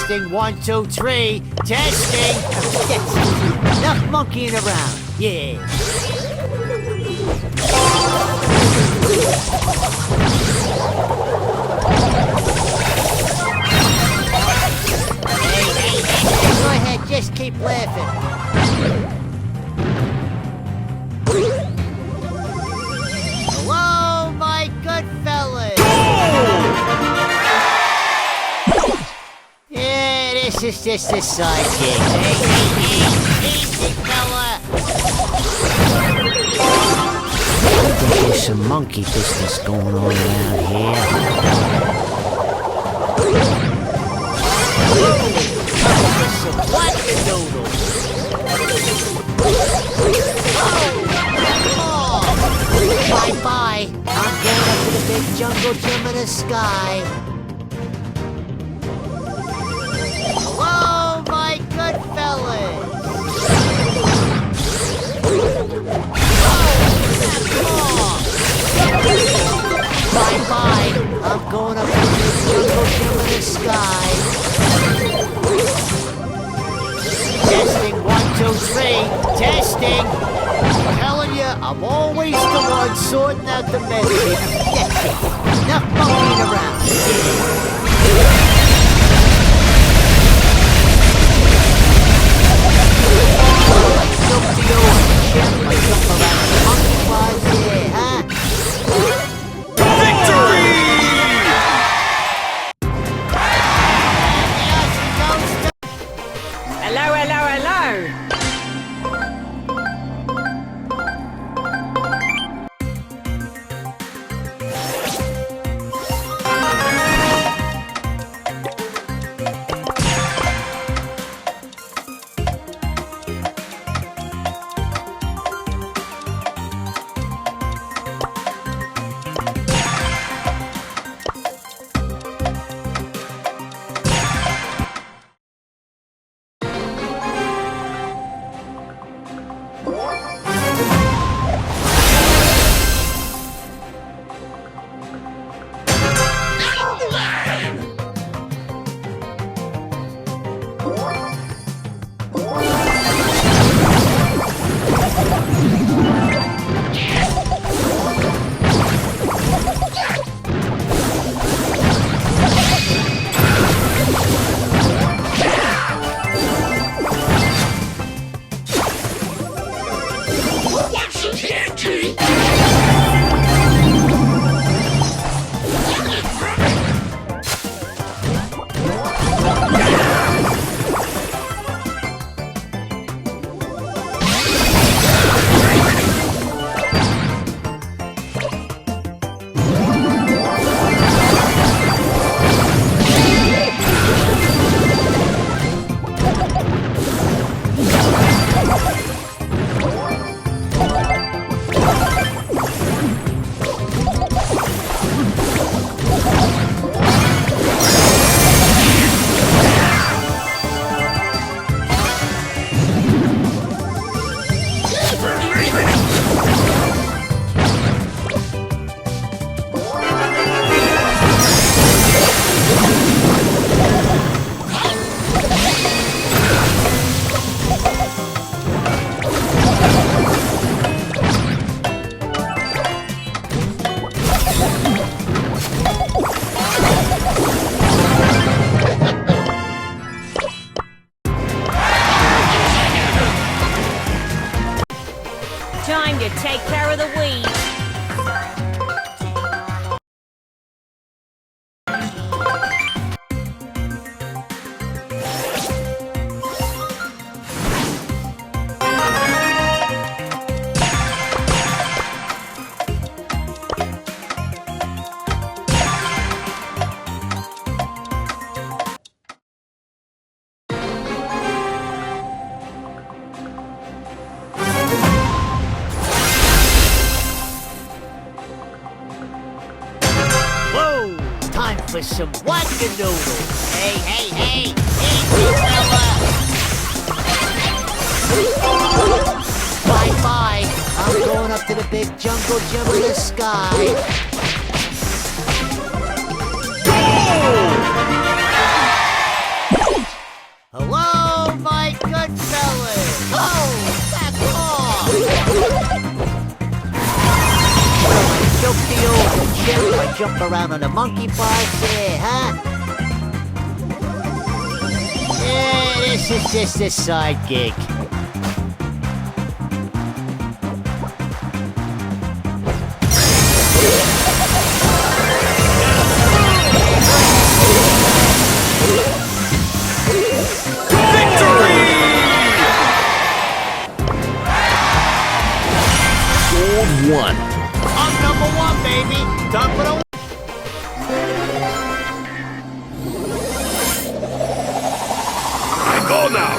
Testing, 1, 2, 3. Testing. Yes. Enough monkeying around. Yeah. Hey, go ahead, just keep laughing. Hello, my good fellas. Yeah, this is just a side gig. Hey, easy, fella. I think there's some monkey business going on around here. Some whack-a-doodle. Bye-bye. I'm going up to the big jungle gym in the sky. Hello, my good fellas. Bye-bye. I'm going up to the big jungle gym in the sky. Testing, 1, 2, 3. Testing. I'm telling you, I'm always the one sorting out the mess here. Enough monkeying around. Look to you, gently jump around the monkey bars here, huh? Victory! Hello, hello, hello! Time to take care of the weeds. Time for some whack-a-doodle. Hey, easy, fella. Bye-bye. I'm going up to the big jungle gym in the sky. Hello, my good fellas! Oh, back off! I choke the old chip, I jump around on the monkey bars there, huh? Yeah, this is just a side gig. One. I'm number one, baby. Top of the... I go now.